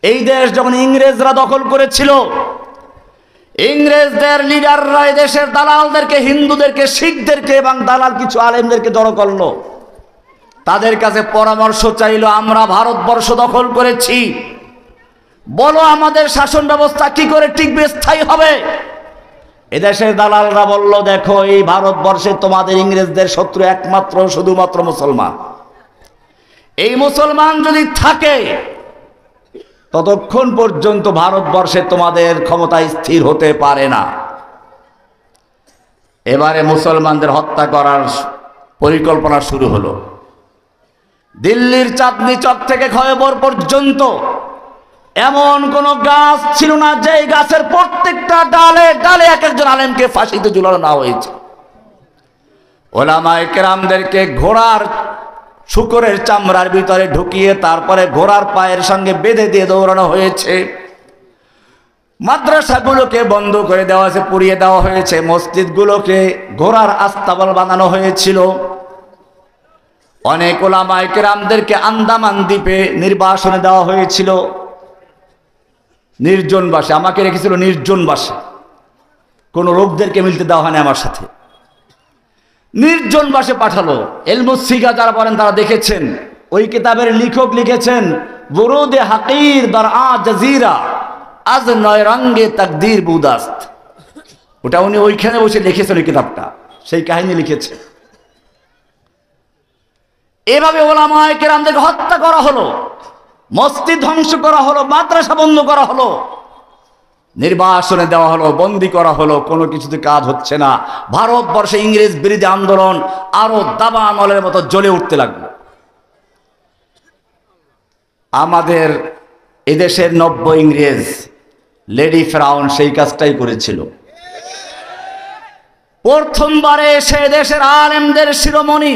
এই দেশ যখন ইংরেজরা দখল করেছিল, ইংরেজদের লিডাররা এই দেশের দালালদেরকে, হিন্দুদেরকে, শিখদেরকে এবং দালাল কিছু আলেমদেরকে জড়ো করলো। তাদের কাছে পরামর্শ চাইলো, আমরা ভারতবর্ষ দখল করেছি, বলো আমাদের শাসন ব্যবস্থা কি করে টিকবে, স্থায়ী হবে। এদেশের দালালরা বলল, দেখো এই ভারতবর্ষে তোমাদের ইংরেজদের শত্রু একমাত্র শুধুমাত্র মুসলমান। এই মুসলমান যদি থাকে ততক্ষণ পর্যন্ত ভারতবর্ষে তোমাদের ক্ষমতা স্থির হতে পারে না। এবারে মুসলমানদের হত্যা করার পরিকল্পনা শুরু হলো। দিল্লির চাঁদনি চক থেকে খয়বর পর্যন্ত এমন কোন গাছ ছিল না যে গাছের প্রত্যেকটা ডালে ডালে এক একজন আলেমকে ফাঁসিতে ঝুলানো না হয়েছে। ওলামায়ে কেরামদেরকে ঘোড়ার শুকরের চামড়ার ভিতরে ঢুকিয়ে তারপরে ঘোড়ার পায়ের সঙ্গে বেঁধে দিয়ে দৌড়ানো হয়েছে। মাদ্রাসাগুলোকে বন্ধ করে দেওয়া হয়েছে, পুড়িয়ে দেওয়া হয়েছে। মসজিদগুলোকে ঘোড়ার আস্তাবল বানানো হয়েছিল। অনেক ওলামায়ে কেরামদেরকে আন্দামান দ্বীপে নির্বাসনে দেওয়া হয়েছিল, নির্জন বাসে। আমাকে রেখেছিল নির্জন বাসে, কোনো লোকদেরকে মিলতে দেওয়া হয়নি আমার সাথে। নির্জন বাসে পাঠালো। এলমুসিগা যারা পড়েন তারা দেখেছেন, ওই কিতাবের লেখক লিখেছেন, বুরুদে হাকির দার আ জাজিরা আজ নয় রঙ্গে তাকদীর বুদাস্ত। ওটা উনি ওইখানে বসে লিখেছেন, ওই কিতাবটা, সেই কাহিনী লিখেছে। এভাবে ওলামায়ে কেরামদেরকে হত্যা করা হলো, মসজিদ ধ্বংস করা হলো, মাদ্রাসা বন্ধ করা হলো, নির্বাসনে দেওয়া হলো, বন্দি করা হলো। কোনো কিছুতে কাজ হচ্ছে না। ভারতবর্ষে ইংরেজ বিরোধী আন্দোলন আরো দাবা আমলের মতো জ্বলে উঠতে লাগলো। আমাদের এদেশের নব্য ইংরেজ লেডি ফেরাউন সেই কাজটাই করেছিল। প্রথমবারে এসে দেশের আলেমদের শিরোমণি,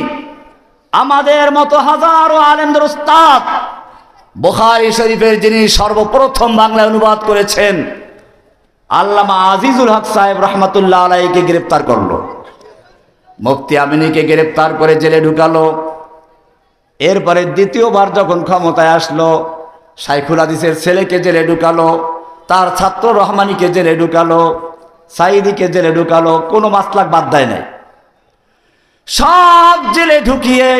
আমাদের মতো হাজারো আলেমদের উস্তাদ, বুখারী শরীফের যিনি সর্বপ্রথম বাংলায় অনুবাদ করেছেন, আল্লামা আজিজুল হক সাহেব রহমতুল্লাহ আলাইহিকে গ্রেফতার করলো। মুফতি আমিনীকে গ্রেফতার করে জেলে ঢুকালো। এরপরে দ্বিতীয়বার যখন ক্ষমতায় আসলো, শাইখুল হাদিসের ছেলেকে জেলে ঢুকালো, তার ছাত্র রহমানীকে জেলে ঢুকালো, সাইদিকে জেলে ঢুকালো, কোনো মাসলাক বাদ দেয় নাই, সব জেলে ঢুকিয়ে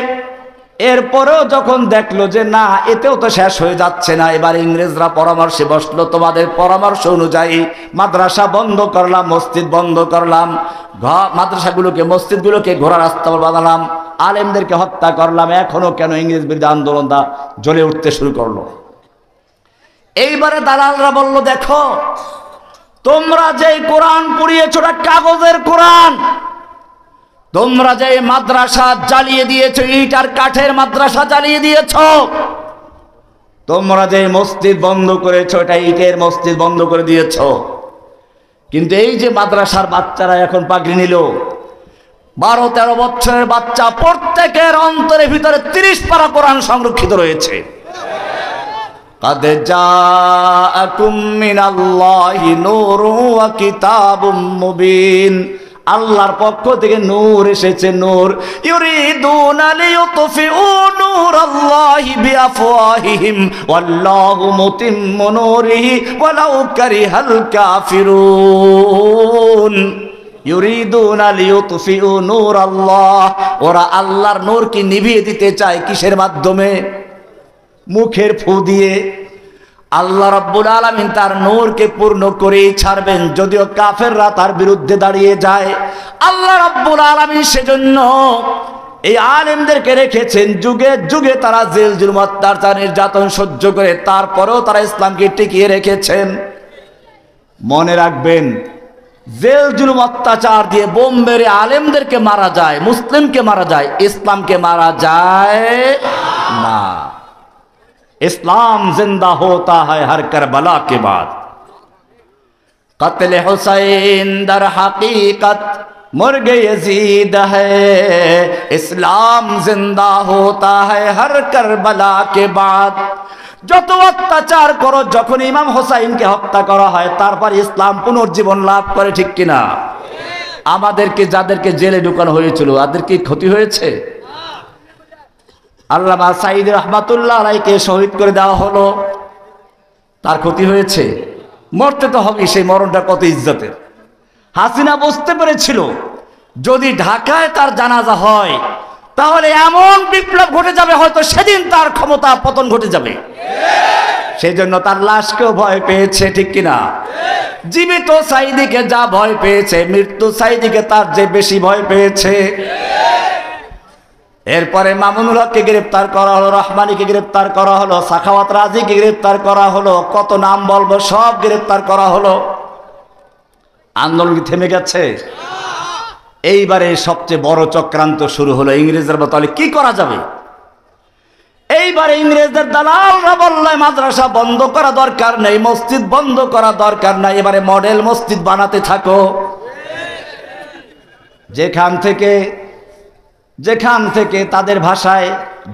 এরপরেও যখন দেখলো যে না, এতেও তো শেষ হয়ে যাচ্ছে না, এবার ইংরেজরা পরামর্শে বসলো। তোমাদের পরামর্শ অনুযায়ী মাদ্রাসা বন্ধ করলাম, মসজিদ বন্ধ করলাম, মাদ্রাসাগুলোকে মসজিদগুলোকে ঘোড়ার আস্তাবল বানালাম, আলেমদেরকে হত্যা করলাম। এখনো কেন ইংরেজ বিরোধী আন্দোলনটা জ্বলে উঠতে শুরু করলো। এইবারে দালালরা বলল, দেখো তোমরা যে কোরআন পড়িয়েছো ওটা কাগজের কোরআন, তোমরা যে মাদ্রাসা জ্বালিয়ে দিয়েছো, ইট আর কাঠের মাদ্রাসা জ্বালিয়ে দিয়েছো, তোমরা যে মসজিদ বন্ধ করেছো এটা ইটের মসজিদ বন্ধ করে দিয়েছো। কিন্তু এই যে মাদ্রাসার বাচ্চারা এখন পাগড়ি নিল, 12-13 বছরের বাচ্চা, প্রত্যেকের অন্তরের ভিতরে 30 পারা কোরআন সংরক্ষিত রয়েছে। قد جاءكم من الله نور وكتاب مبين, আল্লাহর পক্ষ থেকে নূর এসেছে, নূর। ইউরিদুনা লিইউতফিউ নূরাল্লাহি বিআফওয়াহিহিম ওয়াল্লাহু মুতিম্মু নূরিহি ওয়ালাউ কারিহাল কাফিরুন। ইউরিদুনা লিইউতফিউ নূরাল্লাহ, ওরা আল্লাহর নূরকে নিভিয়ে দিতে চায় কিসের মাধ্যমে? মুখের ফু দিয়ে। আল্লাহ রাব্বুল আলামিন তার নূরকে পূর্ণ করেই ছাড়বেন, যদিও কাফেররা তার বিরুদ্ধে দাঁড়িয়ে যায়। আল্লাহ রাব্বুল আলামিন সেজন্য এই আলেমদেরকে রেখেছেন, যুগে যুগে তারা জেল জুলুম অত্যাচার নির্যাতন সহ্য করে তারপরেও তারা ইসলামকে টিকিয়ে রেখেছেন। মনে রাখবেন, জেল জুলুম অত্যাচার দিয়ে বোম মেরে আলেমদেরকে মারা যায়, মুসলিমকে মারা যায়, ইসলামকে মারা যায় না। इस्लाम जिंदा होता है हर करबला के बाद। कत्ल हुसैन दर हकीकत मुर्गे यजीद है, इस्लाम जिंदा होता है हर करबला के बाद। যত অত্যাচার করো, যখন ইমাম হোসাইনকে হত্যা করা হয় তারপর ইসলাম পুনর্জীবন লাভ করে, ঠিক কিনা? আমাদেরকে যাদেরকে জেলে ঢুকানো হয়েছিল তাদের কি ক্ষতি হয়েছে? আল্লামা সাঈদী রহমাতুল্লাহ আলাইহিকে শহীদ করে দেওয়া হলো, তার ক্ষতি হয়েছে? মরতে তো হবে, সেই মরণটা কত ইজ্জতের। হাসিনা বুঝতে পেরেছিল যদি ঢাকায় তার জানাজা হয় তাহলে এমন বিপ্লব ঘটে যাবে, হয়তো সেদিন তার ক্ষমতা পতন ঘটে যাবে। সেই জন্য তার লাশকেও ভয় পেয়েছে, ঠিক কিনা? জীবিত সাইদিকে যা ভয় পেয়েছে, মৃত্যু সাইদিকে তার যে বেশি ভয় পেয়েছে। এরপরে মামুনুল হককে গ্রেপ্তার করা হলো, রহমানিকে গ্রেপ্তার করা হলো, সাখাওয়াত রাজিকে গ্রেপ্তার করা হলো, কত নাম বলবো, সব গ্রেপ্তার করা হলো। আন্দোলন থেমে গেছে? এইবারে সবচেয়ে বড় চক্রান্ত শুরু হলো। ইংরেজরা বলে কি করা যাবে? এইবারে ইংরেজদের দালালরা বলল মাদ্রাসা বন্ধ করা দরকার নেই, মসজিদ বন্ধ করা দরকার নাই, এবারে মডেল মসজিদ বানাতে থাকো। যেখান থেকে তাদের ভাষায়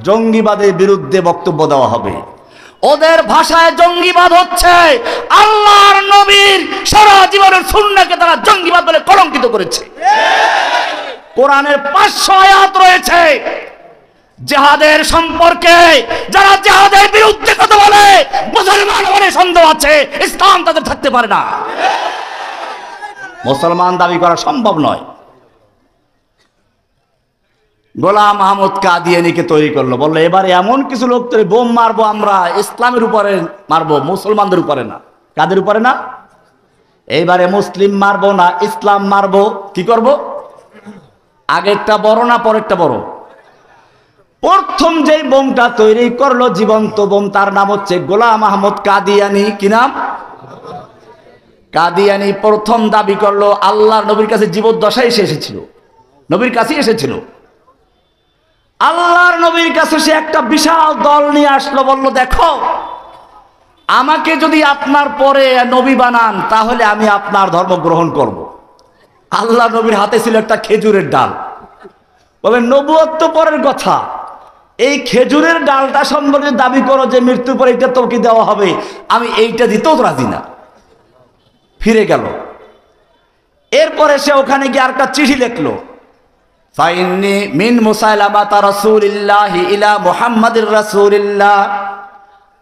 জঙ্গিবাদের বিরুদ্ধে বক্তব্য দেওয়া হবে। ওদের ভাষায় জঙ্গিবাদ হচ্ছে আল্লাহর নবীর সারা জীবনের সুন্নাহকে তারা জঙ্গিবাদ বলে কলঙ্কিত করেছে। কোরআনের 500 আয়াত রয়েছে জিহাদের সম্পর্কে, যারা জিহাদের বিরুদ্ধে কথা বলে মুসলমান বলে সন্দেহ আছে, ইসলাম তাদের থাকতে পারে না, মুসলমান দাবি করা সম্ভব নয়। গোলাম মাহমুদ কাদিয়ানীকে তৈরি করলো, বললো এবারে এমন কিছু লোক তৈরি, বোম মারবো আমরা, ইসলামের উপরে মারবো, মুসলমানদের উপরে না। কাদের উপরে না? এইবারে মুসলিম মারবো না, ইসলাম মারবো। কি করব? আগেরটা বড় না পরেরটা বড়? প্রথম যেই বোমটা তৈরি করলো জীবন্ত বোম, তার নাম হচ্ছে গোলাম মাহমুদ কাদিয়ানী। কি নাম? কাদিয়ানী প্রথম দাবি করলো আল্লাহর নবীর কাছে জীবদ্দশায় সে এসেছিল, নবীর কাছে এসেছিল। আল্লাহর নবীর কাছে সে একটা বিশাল দল নিয়ে আসলো, বলল দেখো আমাকে যদি আপনার পরে নবী বানান তাহলে আমি আপনার ধর্ম গ্রহণ করব। আল্লাহ নবীর হাতে ছিল একটা খেজুরের ডাল। বলে নবুয়ত তো পরের কথা, এই খেজুরের ডালটা সম্পর্কে দাবি করো যে মৃত্যুর পরে এটা তোকে দেওয়া হবে, আমি এইটা দিতেও রাজি না। ফিরে গেল। এরপরে সে ওখানে গিয়ে আর একটা চিঠি লিখলো, ফাইন্নি মিন মুসাইলামাতা রাসূলিল্লাহি ইলা মুহাম্মাদির রাসূলিল্লাহ।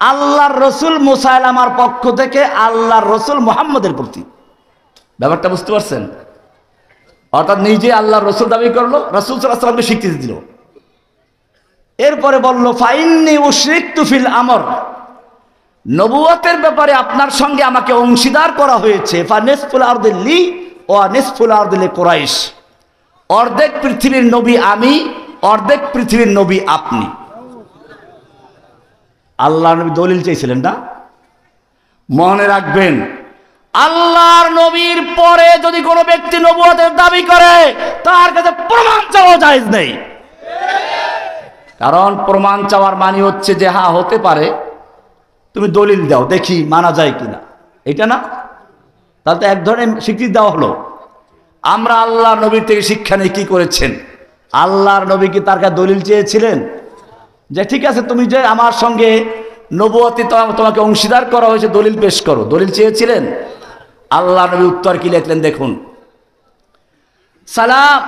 আল্লাহর রসুল মুসাইলামার পক্ষ থেকে আল্লাহর রসুল মুহাম্মদের প্রতি। ব্যাপারটা বুঝতে পারছেন? অর্থাৎ নিজে আল্লাহর রসুল দাবি করলো, রাসূল সাল্লাল্লাহু আলাইহি ওয়াসাল্লামকে স্বীকৃতি দিল। এরপরে বলল ফাইন্নি উশরিকতু ফিল আমর, নবুয়তের ব্যাপারে আপনার সঙ্গে আমাকে অংশীদার করা হয়েছে। ফানিসফুল আরদি লি ওয়া নিসফুল আরদি লিকুরাইশ, অর্ধেক পৃথিবীর নবী আমি, অর্ধেক পৃথিবীর নবী আপনি। আল্লাহর নবী দলিল চেয়েছিলেন না? মনে রাখবেন, আল্লাহর নবীর পরে যদি কোনো ব্যক্তি নবুয়তের দাবি করে তার কাছে প্রমাণ চাওয়া জায়েজ নেই। কারণ প্রমাণ চাওয়ার মানে হচ্ছে যে হ্যাঁ হতে পারে, তুমি দলিল দাও দেখি মানা যায় কিনা, এটা না? তাহলে তো এক ধরনের স্বীকৃতি দেওয়া হলো। আমরা আল্লাহর নবীর থেকে শিক্ষা নিয়ে কি করেছেন? আল্লাহর নবী কি তার কাছে দলিল চেয়েছিলেন যে ঠিক আছে তুমি যে আমার সঙ্গে নবুয়তে তোমাকে অংশীদার করা হয়েছে, দলিল পেশ করো? দলিল চেয়েছিলেন? আল্লাহ নবী উত্তর কি লিখলেন দেখুন, সালাম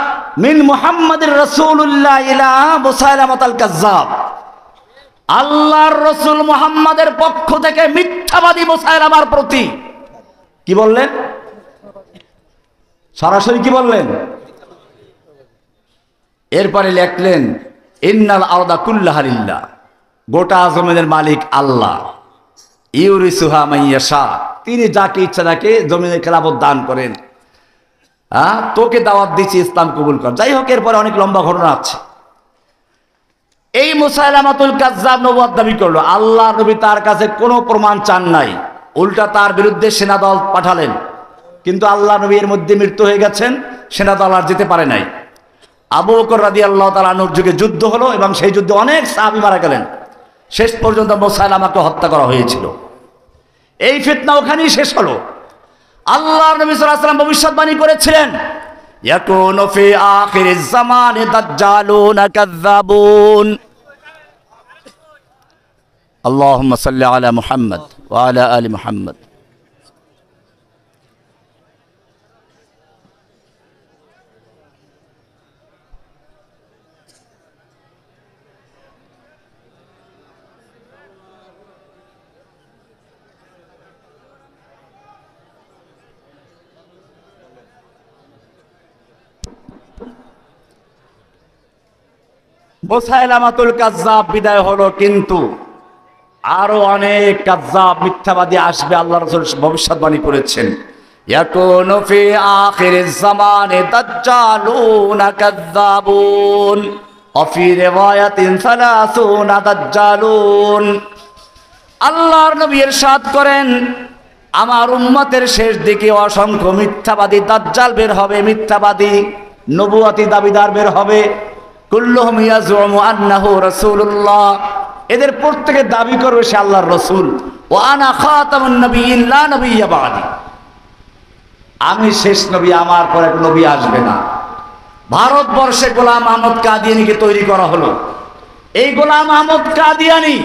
মিন মুহাম্মাদির রাসূলুল্লাহ ইলা মুসাইলামাতাল কাজ্জাব। আল্লাহর রসুল মুহাম্মাদের পক্ষ থেকে মিথ্যাবাদী মুসাইলামার প্রতি। কি বললেন? সরাসরি কি বললেন? এরপরে লিখলেন ইন্নাল আরদা কুল্লাহা লিল্লাহ, গোটা জমিনের মালিক আল্লাহ, ইউরিসুহা মান ইয়াশা, তিনি যাকে ইচ্ছা তাকে জমিনের খেলাফত দান করেন। তোকে দাওয়াত দিচ্ছি ইসলাম কবুল কর। যাই হোক, এরপরে অনেক লম্বা ঘটনা আছে। এই মুসাইলামাতুল কাজ্জাব নবুয়ত দাবি করলো, আল্লাহ নবী তার কাছে কোনো প্রমাণ চান নাই, উল্টা তার বিরুদ্ধে সেনাদল পাঠালেন। কিন্তু আল্লাহ নবী এর মধ্যে মৃত্যু হয়ে গেছেন, সেনাদল আর যেতে পারে নাই। আবু বকর রাদিয়াল্লাহু তাআলা আনহুর যুগে যুদ্ধ হলো এবং সেই যুদ্ধে অনেক সাহাবী মারা গেলেন। শেষ পর্যন্ত মুসাইলামাকে হত্যা করা হয়েছিল। এই ফিতনা ওখানেই শেষ হলো। আল্লাহর নবী সাল্লাল্লাহু আলাইহি ওয়াসাল্লাম ভবিষ্যৎবাণী করেছিলেন, ইয়াকুনু ফি আখিরিজ জামানে দাজ্জালুনা কাযযাবুন। আল্লাহুম্মা সাল্লি আলা মুহাম্মদ ওয়া আলা আলি মুহাম্মদ। মুসাইলামাতুল কাজ্জাব বিদায় হলো, কিন্তু আরো অনেক কাজ্জাব মিথ্যাবাদী আসবে। আল্লাহ রাসূল ভবিষ্যৎবাণী করেছেন, ইয়াকুনু ফি আখিরিজ জামানে দাজ্জালুনা কাজ্জাবুন ওয়া ফি রিওয়ায়াতিন 30 দাজ্জালুন। আল্লাহর নবী ইরশাদ করেন, আমার উম্মতের শেষ দিকে অসংখ্য মিথ্যাবাদী দাজ্জাল বের হবে, মিথ্যাবাদী নবুয়তি দাবিদার বের হবে। কুল্লুহুম ইয়াজুমু আন্নাহু রাসূলুল্লাহ, এদের প্রত্যেকে দাবি করবে সে আল্লাহর রাসূল। ওয়া আনা খাতামুন নবিয়্যিন লা নবিয়্যা বা'দি, আমি শেষ নবী, আমার পর এক নবী আসবে না। ভারতবর্ষে গোলাম আহমদ কাদিয়ানীকে তৈরি করা হলো। এই গোলাম আহমদ কাদিয়ানী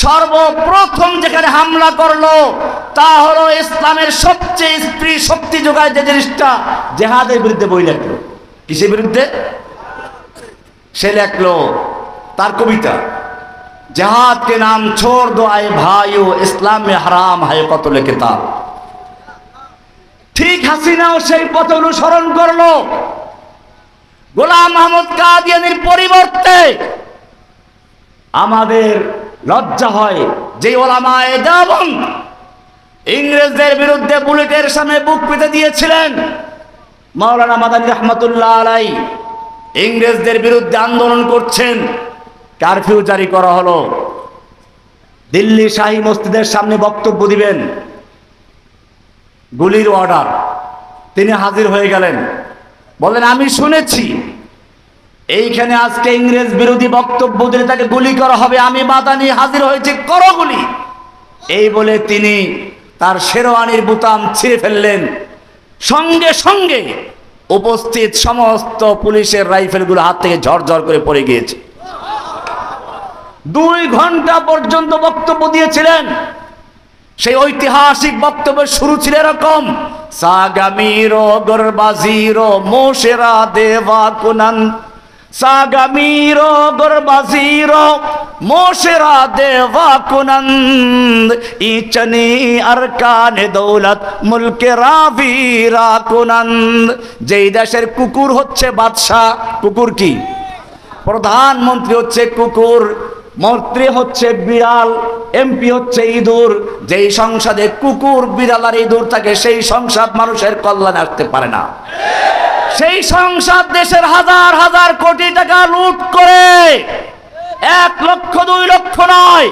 সর্বপ্রথম যেখানে হামলা করলো তা হলো ইসলামের সবচেয়ে স্ত্রী শক্তি যোগায় যে জিনিসটা, জেহাদের বিরুদ্ধে বই লেখলো। কিসের বিরুদ্ধে? সে লেখলো তার কবিতা, জেহাদ কে নাম ছোড় দো আয়ে ভাইও, ইসলাম মে হারাম হায় কতলে কিতাব। ঠিক হাসিনাও সেই পথ অনুসরণ করলো। গোলাম আহমদ কাদিয়ানীর পরিবর্তে আমাদের লজ্জা হয় যে ওলামায়ে দেওবন্দ ইংরেজদের বিরুদ্ধে বুলেটের সামনে বুক পেতে দিয়েছিলেন। মাওলানা মাদানী রহমাতুল্লাহ আলাইহি ইংরেজদের বিরুদ্ধে আন্দোলন করছেন, কারফিউ জারি করা হলো। দিল্লি শাহী মসজিদের সামনে বক্তব্য দিবেন, গুলির অর্ডার। তিনি হাজির হয়ে গেলেন, বলেন আমি শুনেছি এইখানে আজকে ইংরেজ বিরোধী বক্তব্য দিলে তাকে গুলি করা হবে, আমি মাদানী হাজির হয়েছি, করো গুলি। এই বলে তিনি তার শেরওয়ানির বুতাম ছিঁড়ে ফেললেন। সঙ্গে সঙ্গে উপস্থিত সমস্ত পুলিশের রাইফেলগুলো হাত থেকে ঝরঝর করে পড়ে গিয়েছে। 2 ঘন্টা পর্যন্ত বক্তব্য দিয়েছিলেন। সেই ঐতিহাসিক বক্তব্যের শুরু ছিল এরকম, সাগামিরো গরবাজিরো মোশেরা দেওয়া কুনান, সাগামিরো গরবাজিরো মোশেরা দেওয়া কুনান, ইচনি আরকানে দৌলত মুলকে রাবিরা কুনান। যেই দেশের কুকুর হচ্ছে বাদশাহ, কুকুর কি? প্রধানমন্ত্রী হচ্ছে কুকুর, মন্ত্রী হচ্ছে বিড়াল, এমপি হচ্ছে ইঁদুর। যেই সংসদে কুকুর, বিড়াল আর ইঁদুর থাকে সেই সংসদ মানুষের কল্যাণে আসতে পারে না। সেই সংসদ দেশের হাজার হাজার কোটি টাকা লুট করে, 1 লক্ষ 2 লক্ষ নয়,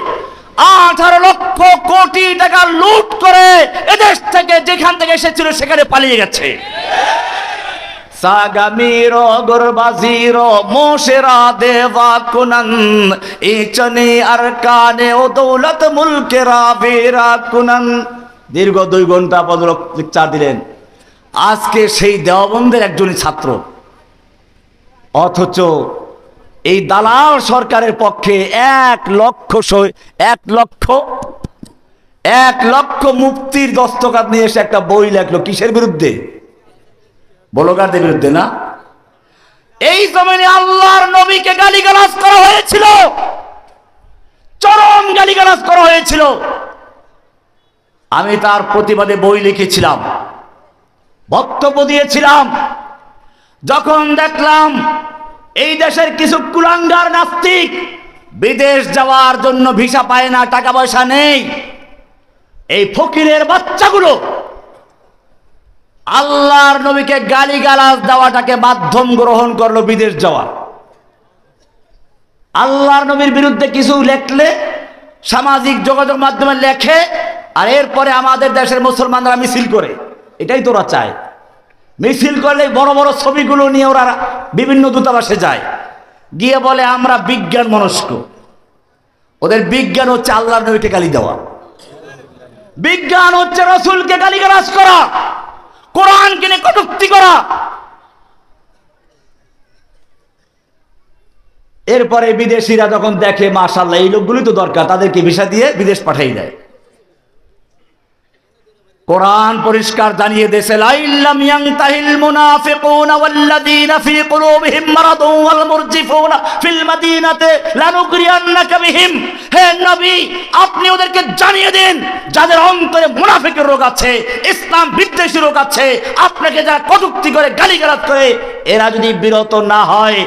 18 লক্ষ কোটি টাকা লুট করে এদেশ থেকে যেখান থেকে এসেছিল সেখানে পালিয়ে গেছে। সাগামিরো গরবাজিরো মোশেরা দেওয়া কুনান, ইচনি আরকানে ও দৌলত মুলকে রাবিরা কুনান। দীর্ঘ 2 ঘন্টা লেকচার দিলেন। আজকে সেই দেওবন্দের একজনই ছাত্র, অথচ এই দালাল সরকারের পক্ষে 1 লক্ষ মুফতির দস্তখত নিয়ে এসে একটা বই লেখলো। কিসের বিরুদ্ধে? ব্লগারদের বিরুদ্ধে না। এই জমিনে আল্লাহর নবীকে গালিগালাজ করা হয়েছিল, চরম গালিগালাজ করা হয়েছিল। আমি তার প্রতিবাদে বই লিখেছিলাম, বক্তব্য দিয়েছিলাম। যখন দেখলাম এই দেশের কিছু কুলাঙ্গার নাস্তিক বিদেশ যাওয়ার জন্য ভিসা পায় না, টাকা পয়সা নেই, এই ফকিরের বাচ্চাগুলো আল্লাহর নবীকে গালিগালাজ দেওয়াটাকে মাধ্যম গ্রহণ করলো বিদেশ যাওয়া। আল্লাহর নবীর বিরুদ্ধে কিছু লেখলে সামাজিক যোগাযোগ মাধ্যমে লেখে, আর এরপরে আমাদের দেশের মুসলমানরা মিছিল করে। এটাই তোরা চায়। মিছিল করলে বড় বড় ছবিগুলো নিয়ে ওরা বিভিন্ন দূতাবাসে যায়, গিয়ে বলে আমরা বিজ্ঞান মনস্ক। ওদের বিজ্ঞান হচ্ছে আল্লাহর নবীকে গালি দেওয়া, বিজ্ঞান হচ্ছে রাসূলকে গালিগালাজ করা, কোরআনকে নিয়ে কটূক্তি করা। এরপরে বিদেশিরা যখন দেখে মাশাআল্লাহ এই লোকগুলি তো দরকার, তাদেরকে ভিসা দিয়ে বিদেশ পাঠিয়ে দেয়। কোরআন পরিষ্কার জানিয়ে দিয়েছে, লাইল্লাম ইয়ানতাহিল মুনাফিকুনা ওয়াল্লাযীনা ফী কুলুবিহিম মারাদুন ওয়াল মুরজিফুনা ফিল মাদিনাতি লানুগরিয়ান্নাকা বিহিম। হে নবী, আপনি ওদেরকে জানিয়ে দিন যাদের অন্তরে মুনাফিকের রোগ আছে, ইসলাম বিদ্বেষী রোগ আছে, আপনাকে যারা কটূক্তি করে গালিগালাজ করে, এরা যদি বিরত না হয়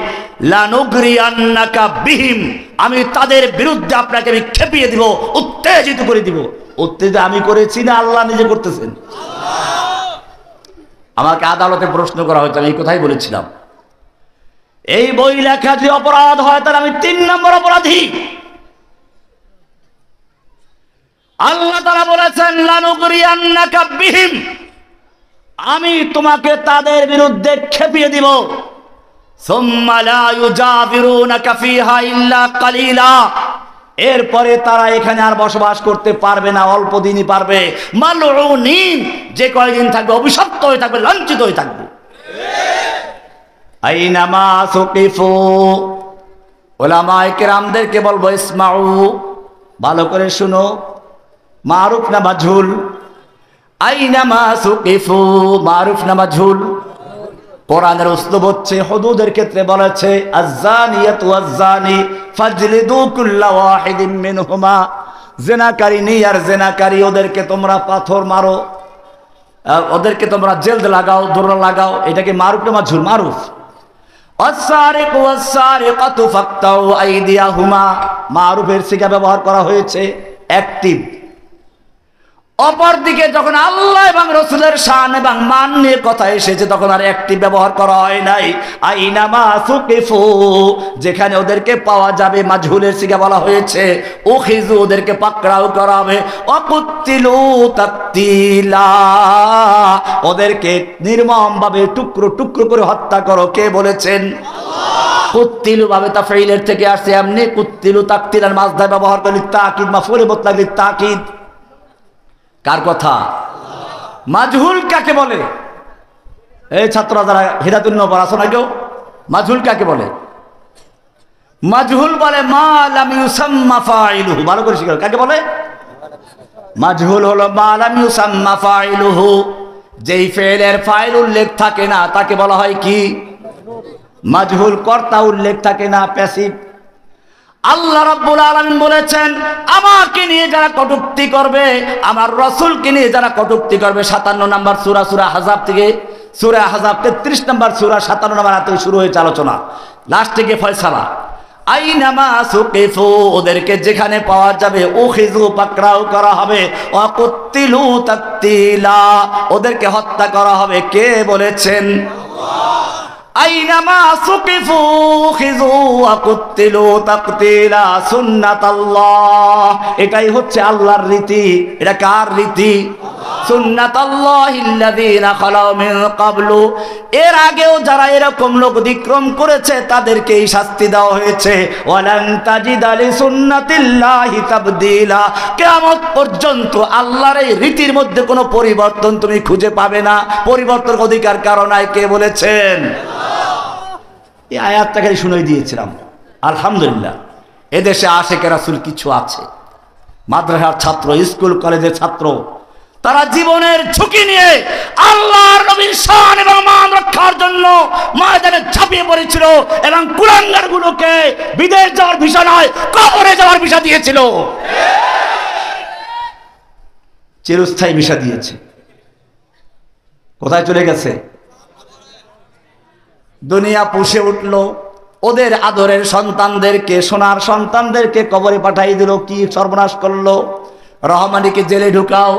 লানুগরিয়ান্নাকা বিহিম, আমি তাদের বিরুদ্ধে আপনাকে আমি খেপিয়ে দিব, উত্তেজিত করে দিব। উত্তেজিত আমি করেছি না আল্লাহ নিজে করতেছেন? আমাকে আদালতে প্রশ্ন করা হয়েছে, আমি এই কথাই বলেছিলাম, এই বই লেখা যে অপরাধ হয় তার আমি 3 নম্বর অপরাধী। আল্লাহ তাআলা বলেছেন লানুগরিয়ান্নাকা বিহিম, আমি তোমাকে তাদের বিরুদ্ধে খেপিয়ে দিব। সুম্মা লা ইউজাবিরুনাকা ফিহা ইল্লা কালিলা, এরপরে তারা এখানে আর বসবাস করতে পারবে না, অল্প দিনই পারবে। মালউনিন, যে কয়দিন থাকবে অভিশপ্ত হয়ে থাকবে, লাঞ্ছিত হয়ে থাকবে। আইনামা সুকিফু, উলামায়ে কেরামদেরকে বলবো ইসমাউ, ভালো করে শুনো, মারুফ না মাজহুল? আইনামা সুকিফু, মারুফ না মাজহুল? কোরআনের উসলুব হচ্ছে, হুদুদের ক্ষেত্রে বলেছে আয-যানিয়াতু ওয়াজ-যানি ফাজলিদু কুল্লা ওয়াহিদিন মিনহুমা, জিনাকারিনী আর জিনাকারী ওদেরকে তোমরা পাথর মারো, ওদেরকে তোমরা জেল লাগাও, দোররা লাগাও। এটাকে মারুফ না মাজহুল? মারুফ। আস-সারিকু ওয়াস-সারিকাতু ফাকতাউ আইদিয়াহুমা, মারুফের সিগা ব্যবহার করা হয়েছে, অ্যাক্টিভ। অপরদিকে যখন আল্লাহ এবং রাসূলের শান এবং মান নিয়ে কথা এসেছে তখন আর অ্যাক্টিভ ব্যবহার করা হয় নাই। আইনামা সুকিফু, যেখানে ওদেরকে পাওয়া যাবে, মাজহুলের সিগা বলা হয়েছে। উখিযু, ওদেরকে পাকড়াও করা হবে। ওয়াকুতিলু তাকতিলা, ওদেরকে নির্মমভাবে টুকরো টুকরো করে হত্যা করো। কে বলেছেন? আল্লাহ। কুতিলু ভাবে তাফঈলের থেকে আসছে, এমনি কুতিলু তাকতিলার মাসদার ব্যবহার করে তাকিদ, মাফউলে মুতলাক তাকিদ। কার কথা? মাজহুল কাকে বলে? এই ছাত্ররা যারা হিদায়াতুন নবর আছো না কেউ, মাজহুল কাকে বলে? মাজহুল বলে মা লাম ইউসাম্মা ফাইলুহু, ভালো করে শিখো, কাকে বলে? মাজহুল হলো মা লাম ইউসাম্মা ফাইলুহু, যেই ফেলের ফাইল উল্লেখ থাকে না তাকে বলা হয় কি? মাজহুল। কর্তা উল্লেখ থাকে না, প্যাসিভ। আল্লাহ রাব্বুল আলামিন বলেছেন আমাকে নিয়ে যারা কটূক্তি করবে, আমার রাসূলকে নিয়ে যারা কটূক্তি করবে, 57 নম্বর সূরা, সূরা আহজাব থেকে, সূরা আহজাব 33 নম্বর সূরা 57 নম্বর আয়াত থেকে শুরু হয়েছে আলোচনা, লাস্ট থেকে ফয়সালা। আইনামা সুকিফু, ওদেরকে যেখানে পাওয়া যাবে উখিযু, পাকড়াও করা হবে। ওয়াকুতিলু তাকতিলা, ওদেরকে হত্যা করা হবে। কে বলেছেন? আল্লাহ। আইনামা সুকিফু উখিযু ওয়াকুতিলু তাকতিলা সুন্নাতাল্লাহ, এটাই হচ্ছে আল্লাহর রীতি। এটা কার রীতি? সুন্নাতাল্লাহিল্লাযীনা খালাউ মিন ক্বাবলু, এর আগেও যারা এরকম লোক অতিক্রম করেছে তাদেরকে এই শাস্তি দেওয়া হয়েছে। ওয়ালান তাজিদা লিসুন্নাতিল্লাহি তাবদীলা, কিয়ামত পর্যন্ত আল্লাহর এই রীতির মধ্যে কোনো পরিবর্তন তুমি খুঁজে পাবে না। পরিবর্তনের অধিকার কারো নাই। কে বলেছেন? এই আয়াতটা খালি শুনে দিয়েছিলাম। আলহামদুলিল্লাহ, এদেশে আশেকে রাসূল কিছু আছে, মাদ্রাসার ছাত্র, স্কুল কলেজের ছাত্র, তারা জীবনের ঝুঁকি নিয়ে আল্লাহর নবীর শান এবং মান রক্ষার জন্য ময়দানে ঝাঁপিয়ে পড়েছিল এবং কুলাঙ্গার গুলোকে বিদেশ যাওয়ার ভিসা নয়, কবরে যাওয়ার ভিসা দিয়েছিল, চিরস্থায়ী ভিসা দিয়েছে। কোথায় চলে গেছে? দুনিয়া পুষে উঠল, ওদের আদরের সন্তানদেরকে, সোনার সন্তানদেরকে কবরে পাঠাই দিল। কি সর্বনাশ করলো! রহমানিকে জেলে ঢুকাও,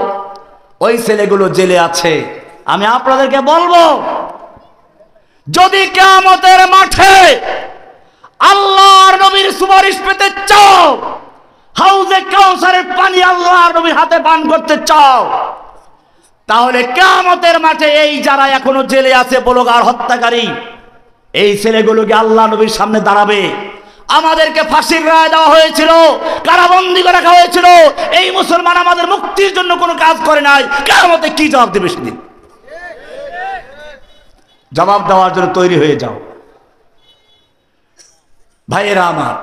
ওই ছেলেগুলো জেলে আছে। আমি আপনাদেরকে বলবো, যদি কিয়ামতের মাঠে আল্লাহর নবীর সুপারিশ পেতে চাও, হাউজে কাউসারের পানি আল্লাহর নবীর হাতে পান করতে চাও, তাহলে কিয়ামতের মাঠে এই যারা এখনো জেলে আছে, বলগার হত্যাকারী, এই ছেলেগুলোকে আল্লাহ নবীর সামনে দাঁড়াবে। আমাদেরকে ফাঁসির রায় দেওয়া হয়েছিল, কারাবন্দী করে রাখা হয়েছিল, এই মুসলমান আমাদের মুক্তির জন্য কোনো কাজ করে নাই। কিয়ামতে কি জবাব দেবে সেদিন? জবাব দেওয়ার জন্য তৈরি হয়ে যাও। ভাইয়েরা আমার,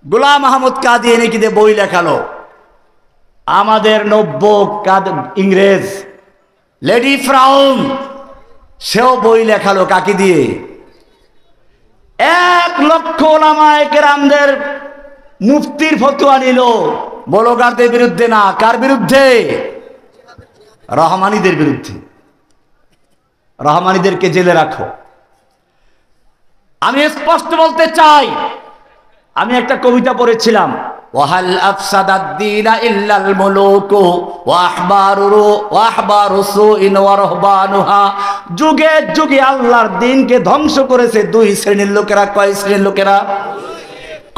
গোলাম আহমদ কাদিয়ানী কি বই লেখালো, আমাদের নব্য ইংরেজ লেডি ফ্রাউন, সেও বই লেখালো। কাকে দিয়ে? 1 লক্ষ ওলামায়ে কেরামদের মুফতির ফতোয়া নিল, বলগারদের বিরুদ্ধে না। কার বিরুদ্ধে? রহমানীদের বিরুদ্ধে। রহমানীদেরকে জেলে রাখো। আমি স্পষ্ট বলতে চাই, আমি একটা কবিতা পড়েছিলাম, ওয়াহাল আফসাদাদ-দীনা ইল্লাল মুলুকু ওয়া আহবারু সুইন ওয়া রাহবানুহা। যুগে যুগে আল্লাহর দ্বীনকে ধ্বংস করেছে দুই শ্রেণীর লোকেরা। কয় শ্রেণীর লোকেরা?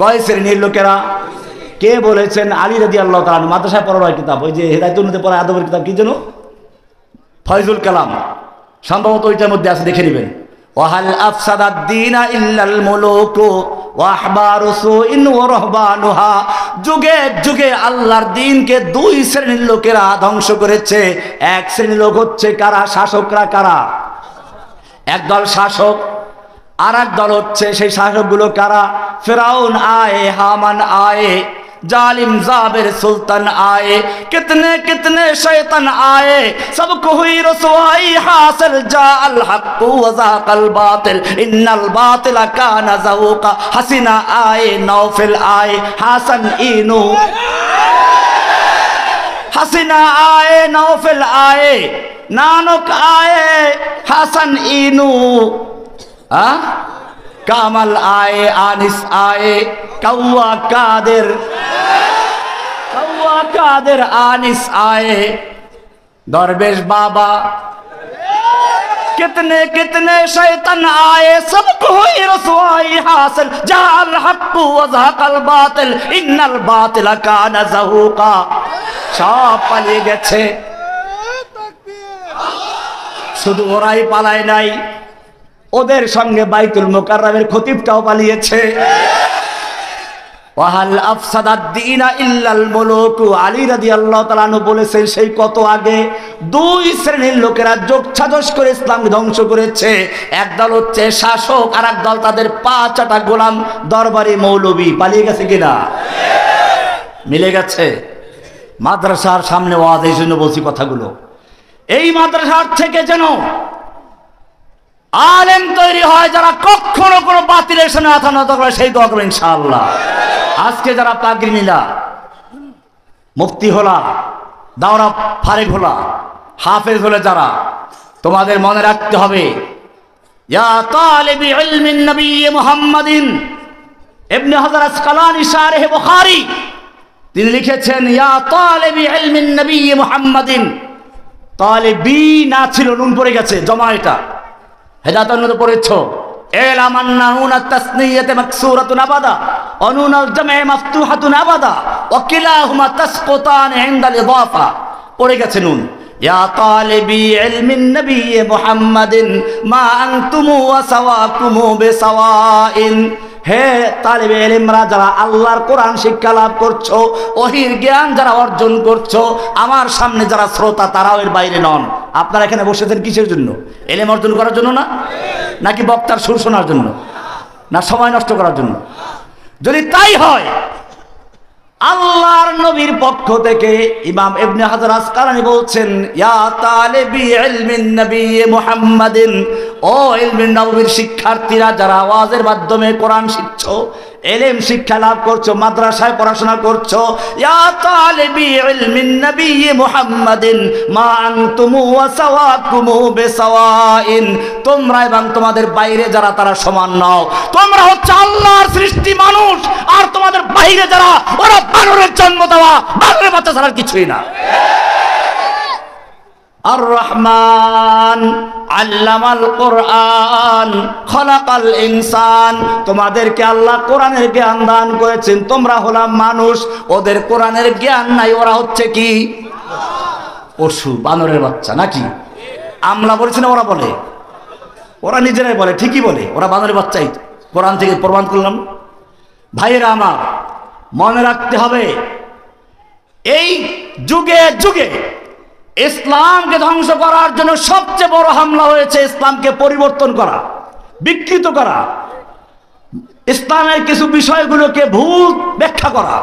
কয় শ্রেণীর লোকেরা? কে বলেছেন? আলী রাদিয়াল্লাহু তাআলা মাদ্রাসায় পড়ার কিতাব, ওই যে হেদায়েতুন নূরে পড়া আদবের কিতাব, কি যেন ফয়জুল কালাম, সম্ভবত ওইটার মধ্যে আছে, দেখে নেবেন। ওয়াহাল আফসাদাদ-দীনা ইল্লাল মুলুকু ওয়া আহবারু সুইন ওয়া রাহবানুহা। যুগে যুগে আল্লাহর দ্বীনকে দুই শ্রেণীর লোকেরা ধ্বংস করেছে। এক শ্রেণীর লোক হচ্ছে কারা? শাসকরা। কারা? একদল শাসক, আর এক দল হচ্ছে সেই শাসকগুলো কারা? ফিরাউন আয়ে, হামান আয়ে, जालिम जाबिर सुल्तान आए, कितने कितने शैतान आए, सबको हुई रसवाई हासिल। जाअल हक़ व ज़ाक़ल बातिल इन्नल बातिल काना ज़हूक़ा। हसीना आए, नौफिल आए, हासन इनू, हसीना आए, नौफिल आए, नानक आए, हासन इनू, कामल आए, आनिस आए, कौवा कादिर आनिस आए, दरवेश बाबा, कितने कितने शैतान आए, सबको हुई रसवाई हासिल। जाअल हक़ व ज़ाक़ल बातिल इन्नल बातिल काना ज़हूक़ा। সব পালিয়ে গেছে, শুধু ওরাই পালায় নাই, ওদের সঙ্গে বাইতুল মুকাররমের খতিবটাও পালিয়েছে। ওয়াহাল আফসাদাদ-দীনা ইল্লাল মুলুকু। আলী রাদিয়াল্লাহু তাআলা আনহু বলেছেন সেই কত আগে দুই শ্রেণীর লোকেরা যোগসাজশ করে ইসলামকে ধ্বংস করেছে। একদল হচ্ছে শাসক, আর এক দল তাদের পা চাটা গোলাম দরবারি মৌলবী। পালিয়ে গেছে কিনা? মিলে গেছে। মাদ্রাসার সামনে ওয়াজ, এই জন্য বলছি কথাগুলো। এই মাদ্রাসার থেকে যেন আলেম তৈরি হয় যারা কখনো কোনো বাতিলের সামনে মাথা নত করে, সেই দোয়া করবেন ইনশাআল্লাহ। আজকে যারা পাগড়ি নিলা, মুফতি হলা, দাওরা ফারেক হলা, হাফেজ হলে যারা, তোমাদের মনে রাখতে হবে, ইয়া তালিবি ইলমিন নবী মুহাম্মাদিন। ইবনে হাজার আসকালানী শারহ বুখারী তিনি লিখেছেন, ইয়া তালিবি ইলমিন নবী মুহাম্মাদিন। তালিবি না ছিল, নুন পড়ে গেছে, জমা এটা। হেদায়েতুন নূরে পড়েছো, এলাম আন্না নুনাত তাসনিয়াতে মাকসুরাতুন আবাদা ওয়া নুনাল জামঈ মাফতুহাতুন আবাদা ওয়া কিলাহুমা তাসকুতান ইনদাল ইদাফা। পড়ে গেছে নুন। ইয়া তালিবি ইলমিন নবী মুহাম্মাদিন মা আনতুম ওয়া সাওয়াকুম বিসাওয়াইন। হে তালিবে ইলমরা, যারা আল্লাহর কোরআন শিক্ষা লাভ করছো, ওহির জ্ঞান যারা অর্জন করছো, আমার সামনে যারা শ্রোতা, তারাও এর বাইরে নন। আপনারা এখানে বসেছেন কিসের জন্য? ইলম অর্জন করার জন্য না? নাকি বক্তার সুর শোনার জন্য? না সময় নষ্ট করার জন্য? যদি তাই হয়, আল্লাহর নবীর পক্ষ থেকে ইমাম ইবনে হাজার আসকালানী বলছেন, ইয়া তালিবি ইলমিন নবী মুহাম্মাদিন, ও ইলমিন নববীর শিক্ষার্থীরা যারা ওয়াজের মাধ্যমে কোরআন শিখছো, ইলম শিক্ষা লাভ করছো, মাদ্রাসায় পড়াশোনা করছো, ইয়া তালিবি ইলমিন নবী মুহাম্মাদিন মা আনতুম ওয়া সাওয়াকুম বিসাওয়াইন। তোমরা এবং তোমাদের বাইরে যারা, তারা সমান নও। তোমরা হচ্ছে আল্লাহর সৃষ্টি মানুষ, আর তোমাদের বাইরে যারা, ওরা বানরের জন্ম দেওয়া, বানরের বাচ্চা ছাড়া কিছুই না। আর রহমান আল্লামাল কোরআন খলাকাল ইনসান। তোমাদেরকে আল্লাহ কোরআনের জ্ঞান দান করেছেন, তোমরা হলাম মানুষ, ওদের কোরআনের জ্ঞান নাই, ওরা হচ্ছে কি? পশু, বানরের বাচ্চা। নাকি আমরা বলছি না? ওরা বলে, ওরা নিজেরাই বলে, ঠিকই বলে, ওরা বানরের বাচ্চাই। কোরআন থেকে প্রমাণ করলাম। ভাইয়েরা আমার, মনে রাখতে হবে, এই যুগে যুগে ইসলামকে ধ্বংস করার জন্য সবচেয়ে বড় হামলা হয়েছে ইসলামকে পরিবর্তন করা, বিকৃত করা, ইসলামের কিছু বিষয়গুলোকে ভুল ব্যাখ্যা করা।